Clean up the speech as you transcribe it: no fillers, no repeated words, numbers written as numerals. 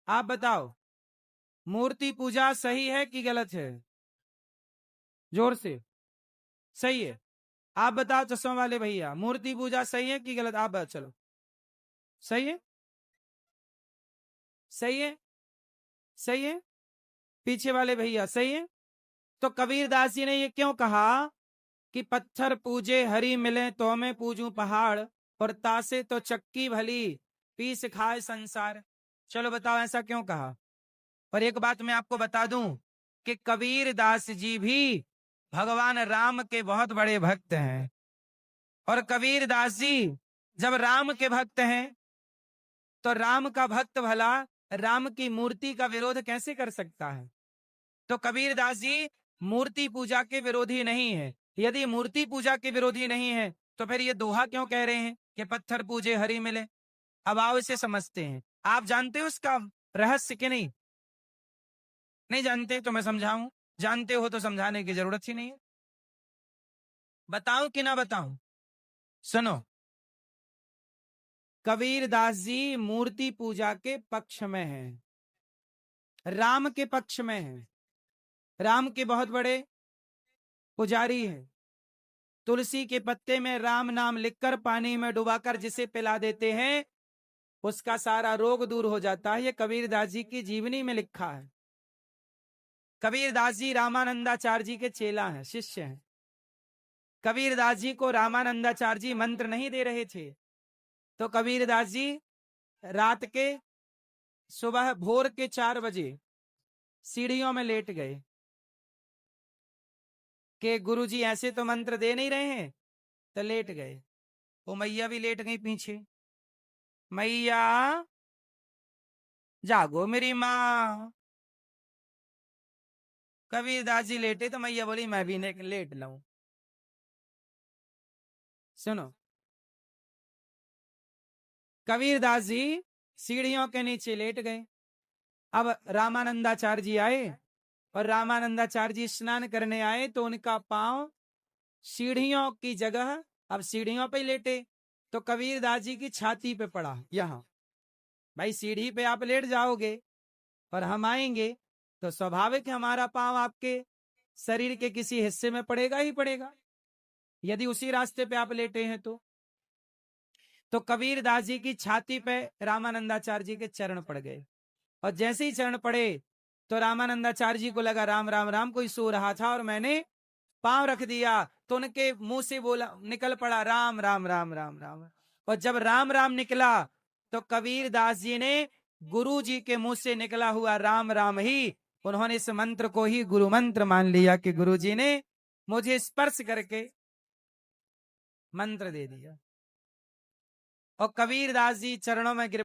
आप बताओ, मूर्ति पूजा सही है कि गलत है? जोर से। सही है। आप बताओ चश्मा वाले भैया, मूर्ति पूजा सही है कि गलत? आप बताओ, चलो। सही है। सही है। सही है। पीछे वाले भैया सही है। तो कबीरदास जी ने ये क्यों कहा कि पत्थर पूजे हरि मिले तो मैं पूजूं पहाड़, और तासे तो चक्की भली पीस खाए संसार। चलो बताओ ऐसा क्यों कहा। और एक बात मैं आपको बता दूं कि कबीरदास जी भी भगवान राम के बहुत बड़े भक्त हैं। और कबीरदास जी जब राम के भक्त हैं तो राम का भक्त भला राम की मूर्ति का विरोध कैसे कर सकता है? तो कबीरदास जी मूर्ति पूजा के विरोधी नहीं है। यदि मूर्ति पूजा के विरोधी नहीं है तो फिर ये दोहा क्यों कह रहे हैं कि पत्थर पूजे हरि मिले? अब आओ इसे समझते हैं। आप जानते हो उसका रहस्य कि नहीं? नहीं जानते तो मैं समझाऊं। जानते हो तो समझाने की जरूरत ही नहीं है। बताऊं कि ना बताऊं? सुनो, कबीरदास जी मूर्ति पूजा के पक्ष में हैं, राम के पक्ष में हैं। राम के बहुत बड़े पुजारी हैं। तुलसी के पत्ते में राम नाम लिखकर पानी में डुबाकर जिसे पिला देते हैं उसका सारा रोग दूर हो जाता है। ये कबीरदास जी की जीवनी में लिखा है। कबीरदास जी रामानंदाचार्य जी के चेला हैं, शिष्य हैं। कबीरदास जी को रामानंदाचार्य जी मंत्र नहीं दे रहे थे तो कबीरदास जी रात के सुबह भोर के 4 बजे सीढ़ियों में लेट गए कि गुरुजी ऐसे तो मंत्र दे नहीं रहे हैं, तो लेट गए। वो मैया भी लेट गई पीछे। मैया जागो मेरी माँ। कबीरदास जी लेटे तो मैया बोली मैं भी लेट लऊं। सुनो, कबीरदास जी सीढ़ियों के नीचे लेट गए। अब रामानंदाचार्य जी आए और रामानंदाचार्य जी स्नान करने आए तो उनका पांव सीढ़ियों की जगह अब सीढ़ियों पे लेटे तो कबीरदास जी की छाती पे पड़ा। यहाँ भाई सीढ़ी पे आप लेट जाओगे और हम आएंगे तो स्वाभाविक है हमारा पांव आपके शरीर के किसी हिस्से में पड़ेगा ही पड़ेगा, यदि उसी रास्ते पे आप लेटे हैं तो कबीरदास जी की छाती पे रामानंदाचार्य जी के चरण पड़ गए। और जैसे ही चरण पड़े तो रामानंदाचार्य जी को लगा राम राम राम कोई सो रहा था और मैंने पांव रख दिया, तो उनके मुंह से बोला निकल पड़ा राम राम राम राम राम। और जब राम राम निकला तो कबीरदास जी ने गुरु जी के मुंह से निकला हुआ राम राम ही उन्होंने इस मंत्र को ही गुरु मंत्र मान लिया कि गुरु जी ने मुझे स्पर्श करके मंत्र दे दिया। और कबीरदास जी चरणों में गिर